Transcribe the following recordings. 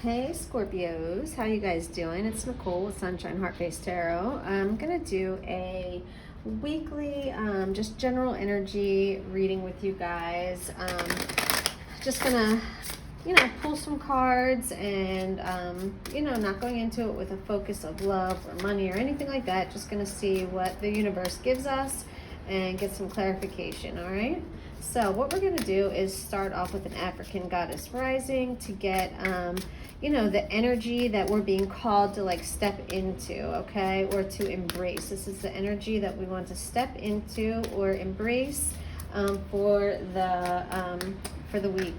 Hey Scorpios, how you guys doing? It's Nicole with Sunshine Heart-Based Tarot. I'm gonna do a weekly, just general energy reading with you guys. Just gonna, pull some cards and, not going into it with a focus of love or money or anything like that. Just gonna see what the universe gives us and get some clarification, all right? So what we're going to do is start off with an African goddess rising to get, the energy that we're being called to like step into, okay, or to embrace. This is the energy that we want to step into or embrace for the week,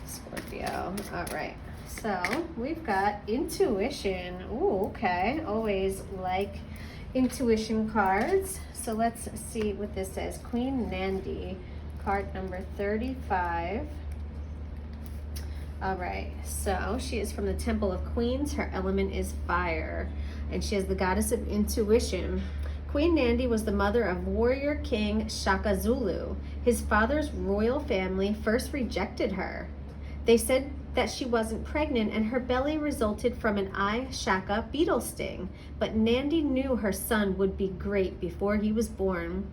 Scorpio. All right. So we've got intuition. Ooh, okay. Always like intuition cards. So let's see what this says. Queen Nandi, card number 35. All right, so she is from the Temple of Queens. Her element is fire, and she is the goddess of intuition. Queen Nandi was the mother of warrior king Shaka Zulu. His father's royal family first rejected her. They said that she wasn't pregnant and her belly resulted from an eye Shaka beetle sting. But Nandi knew her son would be great before he was born.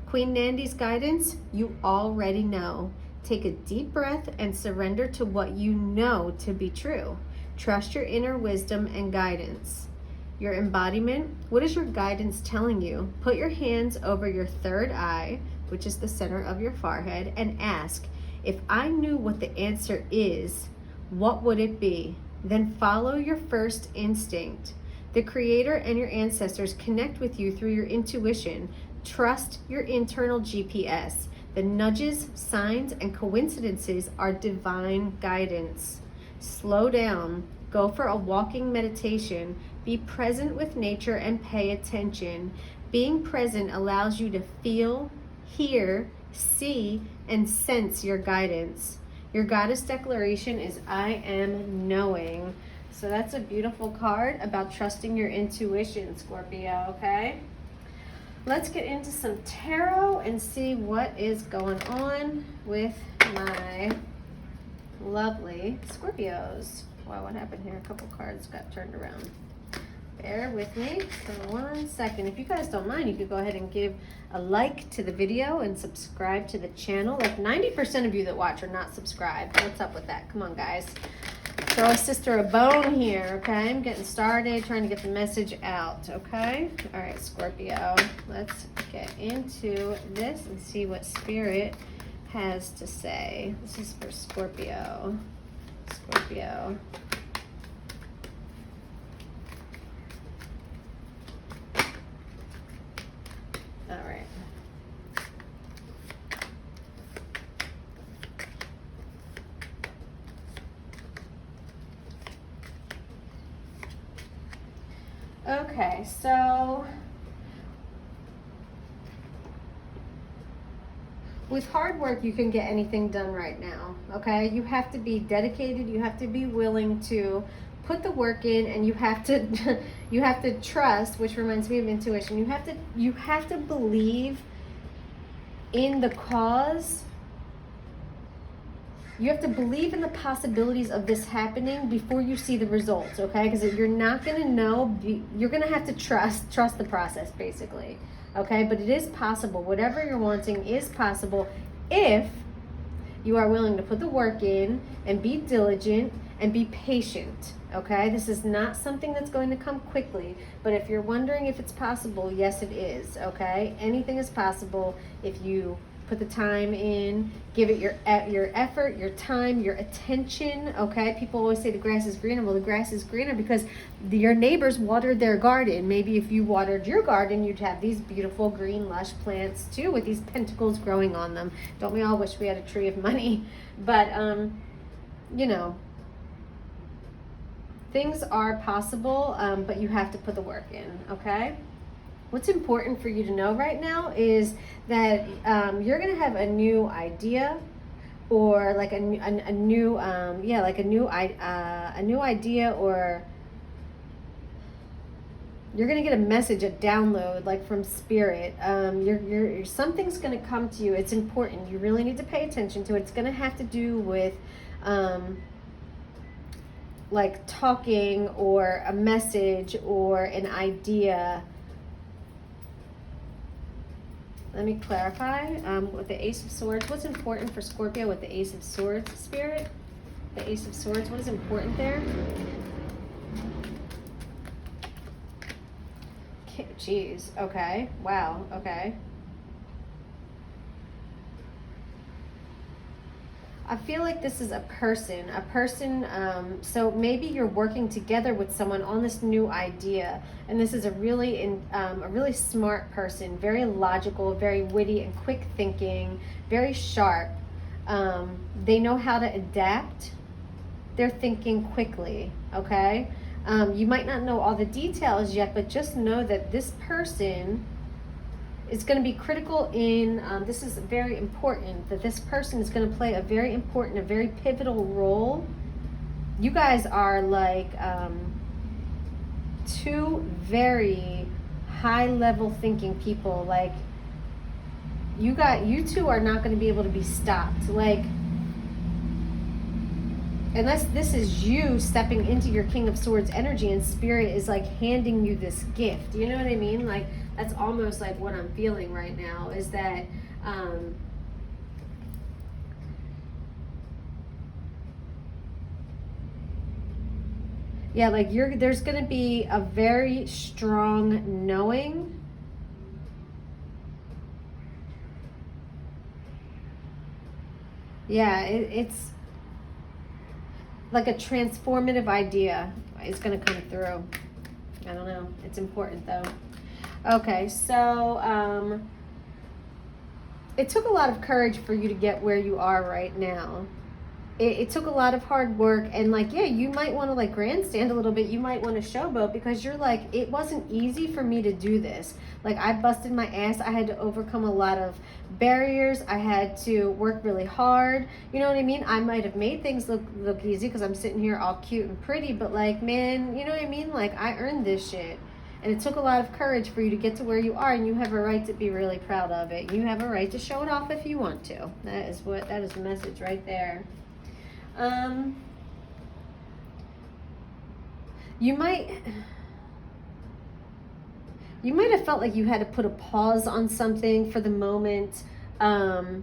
Queen Nandi's guidance, you already know. Take a deep breath and surrender to what you know to be true. Trust your inner wisdom and guidance. Your embodiment, what is your guidance telling you? Put your hands over your third eye, which is the center of your forehead, and ask, if I knew what the answer is, what would it be? Then follow your first instinct. The Creator and your ancestors connect with you through your intuition. Trust your internal GPS. The nudges, signs, and coincidences are divine guidance. Slow down. Go for a walking meditation. Be present with nature and pay attention. Being present allows you to feel, hear, see, and sense your guidance. Your goddess declaration is I am knowing. So that's a beautiful card about trusting your intuition, Scorpio, okay? Let's get into some tarot and see what is going on with my lovely Scorpios. Wow, what happened here? A couple cards got turned around. Bear with me for 1 second. If you guys don't mind, you could go ahead and give a like to the video and subscribe to the channel. Like 90% of you that watch are not subscribed. What's up with that? Come on, guys. Throw a sister a bone here, okay? I'm getting started, trying to get the message out, okay? All right, Scorpio, let's get into this and see what Spirit has to say. This is for Scorpio. Scorpio. All right. Okay, so with hard work, you can get anything done right now, okay? You have to be dedicated, you have to be willing to put the work in, and you have to you have to trust, which reminds me of intuition. You have to believe in the cause. You have to believe in the possibilities of this happening before you see the results, okay? Because you're not going to know, you're going to have to trust the process, basically, okay? But it is possible. Whatever you're wanting is possible if you are willing to put the work in and be diligent and be patient, okay? This is not something that's going to come quickly, but if you're wondering if it's possible, yes, it is, okay? Anything is possible if you put the time in, give it your effort, your time, your attention, okay? People always say the grass is greener. Well, the grass is greener because your neighbors watered their garden. Maybe if you watered your garden, you'd have these beautiful green lush plants too with these pentacles growing on them. Don't we all wish we had a tree of money? But, things are possible, but you have to put the work in, okay? What's important for you to know right now is that you're going to have a new idea, or like a new idea, or you're going to get a message, a download, like from Spirit. Something's going to come to you. It's important. You really need to pay attention to it. It's going to have to do with like talking or a message or an idea. Let me clarify with the Ace of Swords. What's important for Scorpio with the Ace of Swords, Spirit? The Ace of Swords, what is important there? Jeez, okay, wow, okay. I feel like this is a person, so maybe you're working together with someone on this new idea, and this is a really smart person, very logical, very witty and quick thinking, very sharp. They know how to adapt. They're thinking quickly, okay? You might not know all the details yet, but just know that this person is going to be critical in, this is very important, that this person is going to play a very important, a very pivotal role. You guys are like two very high level thinking people. Like you two are not going to be able to be stopped. Like, unless this is you stepping into your King of Swords energy and Spirit is like handing you this gift. You know what I mean? Like, that's almost like what I'm feeling right now, is that yeah, like there's going to be a very strong knowing. Yeah, it's like a transformative idea is going to come through. I don't know. It's important though. Okay, so it took a lot of courage for you to get where you are right now. It took a lot of hard work, and like, yeah, you might want to like grandstand a little bit. You might want to showboat, because you're like, it wasn't easy for me to do this. Like, I busted my ass. I had to overcome a lot of barriers. I had to work really hard. You know what I mean? I might have made things look easy because I'm sitting here all cute and pretty, but like, man, you know what I mean? Like, I earned this shit. And it took a lot of courage for you to get to where you are, and you have a right to be really proud of it. You have a right to show it off if you want to. That is the message right there. You might have felt like you had to put a pause on something for the moment. But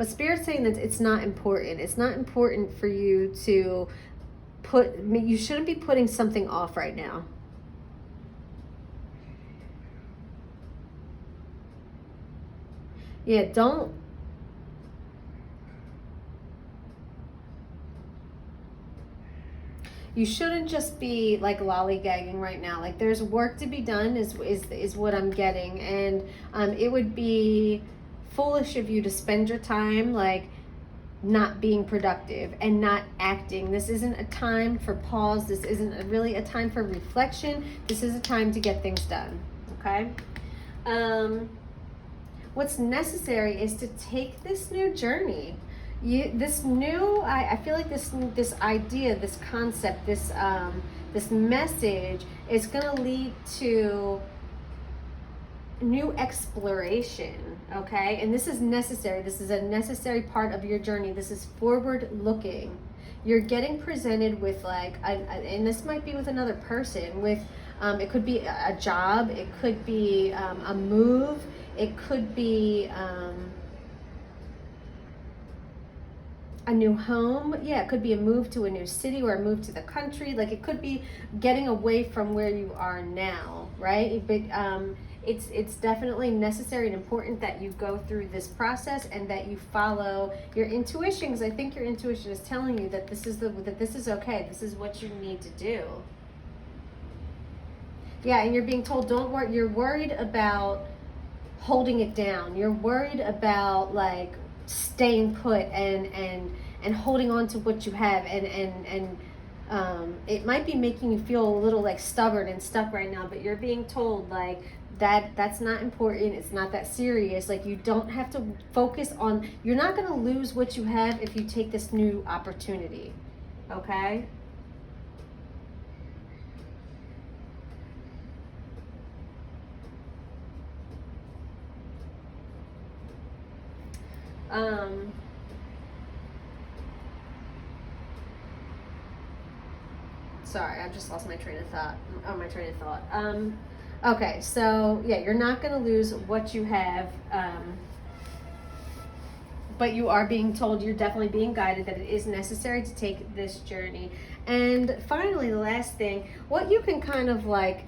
Spirit's saying that it's not important. It's not important for you to you shouldn't be putting something off right now. Yeah, don't. You shouldn't just be like lollygagging right now. Like, there's work to be done is what I'm getting. And it would be foolish of you to spend your time like not being productive and not acting. This isn't a time for pause. This isn't really a time for reflection. This is a time to get things done. Okay? What's necessary is to take this new journey. I feel like this idea, this concept, this message is going to lead to new exploration, okay? And this is necessary. This is a necessary part of your journey. This is forward looking. You're getting presented with like, and this might be with another person, with, it could be a job, it could be a move, it could be a new home. Yeah, it could be a move to a new city or a move to the country. Like, it could be getting away from where you are now, right? But it's definitely necessary and important that you go through this process and that you follow your intuition, because I think your intuition is telling you that this is okay. This is what you need to do. Yeah, and you're being told, don't worry. You're worried about holding it down. You're worried about like staying put and holding on to what you have, and it might be making you feel a little like stubborn and stuck right now, but you're being told like that's not important. It's not that serious. Like, you don't have to focus on, you're not going to lose what you have if you take this new opportunity. Okay? Sorry, I just lost my train of thought. Oh, my train of thought. Okay, so yeah, you're not going to lose what you have, but you are being told, you're definitely being guided that it is necessary to take this journey. And finally, the last thing, what you can kind of like,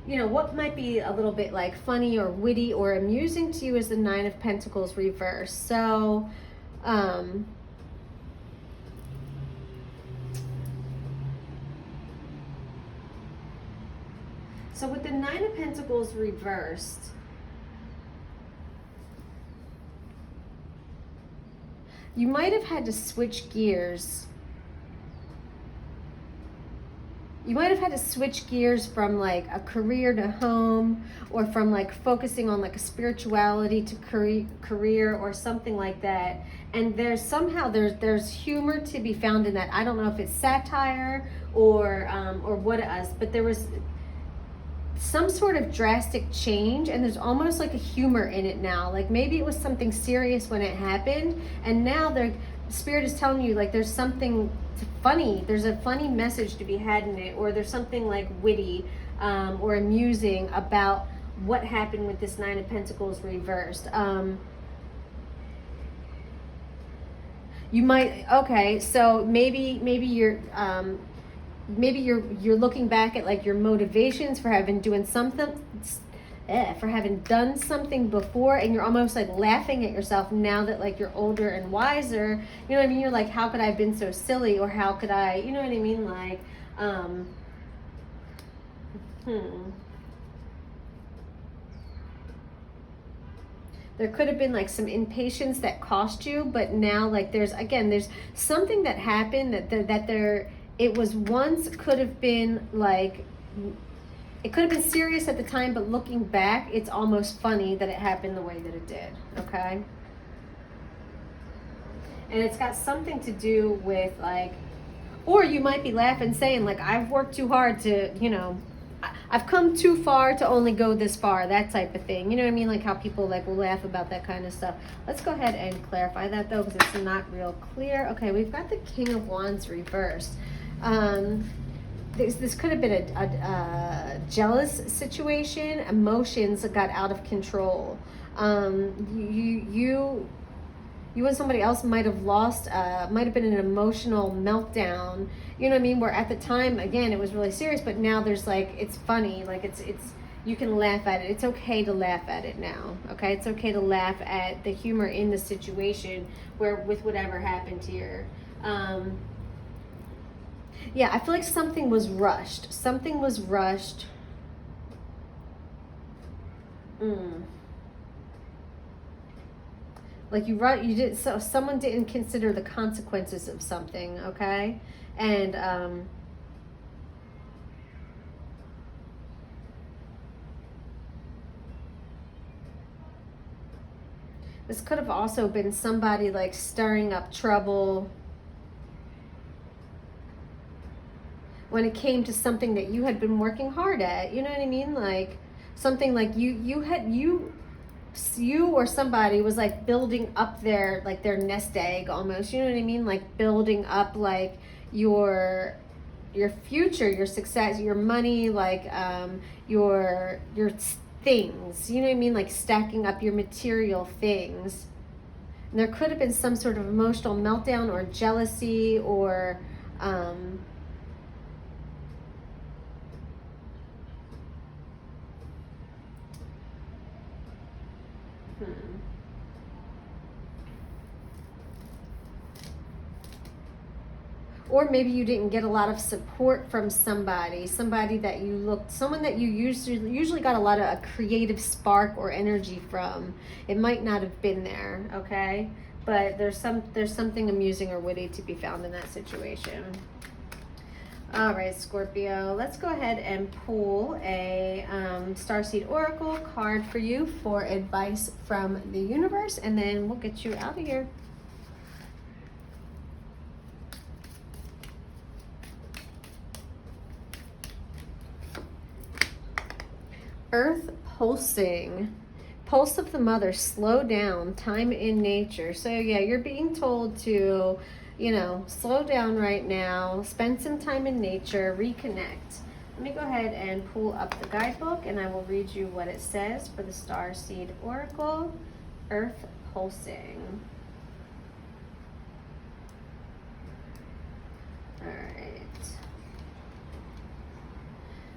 you know, what might be a little bit like funny or witty or amusing to you is the Nine of Pentacles reversed. So, so with the Nine of Pentacles reversed, you might have had to switch gears. You might have had to switch gears from like a career to home, or from like focusing on like a spirituality to career or something like that. And there's somehow there's humor to be found in that. I don't know if it's satire or what it is, but there was some sort of drastic change, and there's almost like a humor in it now. Like maybe it was something serious when it happened, and now the Spirit is telling you like there's something funny, there's a funny message to be had in it, or there's something like witty or amusing about what happened with this Nine of Pentacles reversed. You might, okay, so maybe you're maybe you're looking back at like your motivations for having done something before, and you're almost like laughing at yourself now that like you're older and wiser. You know what I mean? You're like, how could I have been so silly, or how could I, you know what I mean? Like, there could have been like some impatience that cost you, but now like there's something that happened that there, it was once could have been like, it could have been serious at the time, but looking back, it's almost funny that it happened the way that it did, okay? And it's got something to do with like, or you might be laughing saying like, I've worked too hard to, you know, I've come too far to only go this far, that type of thing. You know what I mean? Like how people like will laugh about that kind of stuff. Let's go ahead and clarify that though, because it's not real clear. Okay, we've got the King of Wands reversed. This could have been a jealous situation. Emotions got out of control. You and somebody else might have lost, might have been an emotional meltdown. You know what I mean? Where at the time, again, it was really serious, but now there's like, it's funny. Like it's you can laugh at it. It's okay to laugh at it now. Okay, it's okay to laugh at the humor in the situation where with whatever happened to you. Yeah, I feel like something was rushed. Something was rushed. Like you did, so someone didn't consider the consequences of something, okay? And this could have also been somebody like stirring up trouble when it came to something that you had been working hard at. You know what I mean? Like something like you or somebody was like building up their nest egg almost. You know what I mean? Like building up like your future, your success, your money, like your things. You know what I mean? Like stacking up your material things. And there could have been some sort of emotional meltdown or jealousy or or maybe you didn't get a lot of support from somebody that someone that you usually got a lot of a creative spark or energy from. It might not have been there, okay? But there's something amusing or witty to be found in that situation. All right, Scorpio, let's go ahead and pull a Starseed Oracle card for you for advice from the universe, and then we'll get you out of here. Earth pulsing. Pulse of the mother, slow down, time in nature. So yeah, you're being told to, slow down right now, spend some time in nature, reconnect. Let me go ahead and pull up the guidebook and I will read you what it says for the Starseed Oracle, Earth Pulsing.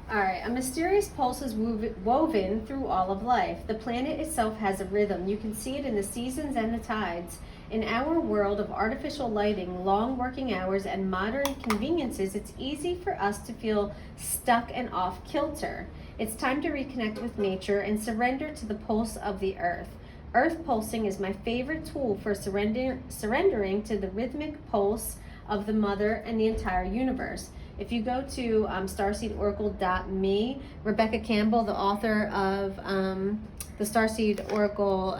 All right, a mysterious pulse is woven through all of life. The planet itself has a rhythm. You can see it in the seasons and the tides. In our world of artificial lighting, long working hours, and modern conveniences, it's easy for us to feel stuck and off kilter. It's time to reconnect with nature and surrender to the pulse of the earth. Earth pulsing is my favorite tool for surrendering to the rhythmic pulse of the mother and the entire universe. If you go to starseedoracle.me, Rebecca Campbell, the author of the Starseed Oracle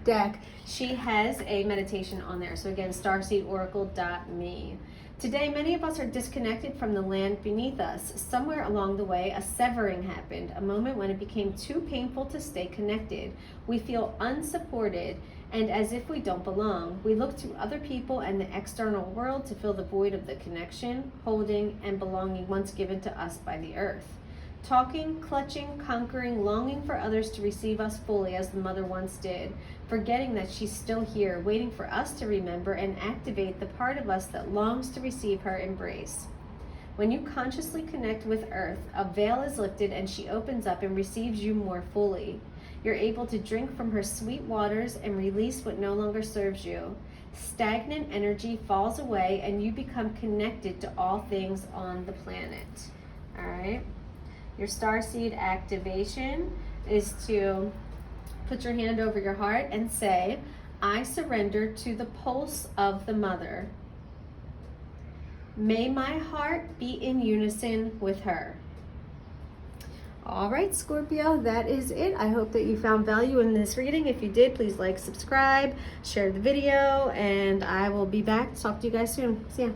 deck, she has a meditation on there. So again, starseedoracle.me. Today, many of us are disconnected from the land beneath us. Somewhere along the way, a severing happened, a moment when it became too painful to stay connected. We feel unsupported and as if we don't belong. We look to other people and the external world to fill the void of the connection, holding, and belonging once given to us by the earth. Talking, clutching, conquering, longing for others to receive us fully as the mother once did, forgetting that she's still here, waiting for us to remember and activate the part of us that longs to receive her embrace. When you consciously connect with Earth, a veil is lifted and she opens up and receives you more fully. You're able to drink from her sweet waters and release what no longer serves you. Stagnant energy falls away and you become connected to all things on the planet. All right? Your Starseed activation is to put your hand over your heart and say, I surrender to the pulse of the mother. May my heart be in unison with her. All right, Scorpio, that is it. I hope that you found value in this reading. If you did, please like, subscribe, share the video, and I will be back to talk to you guys soon. See ya.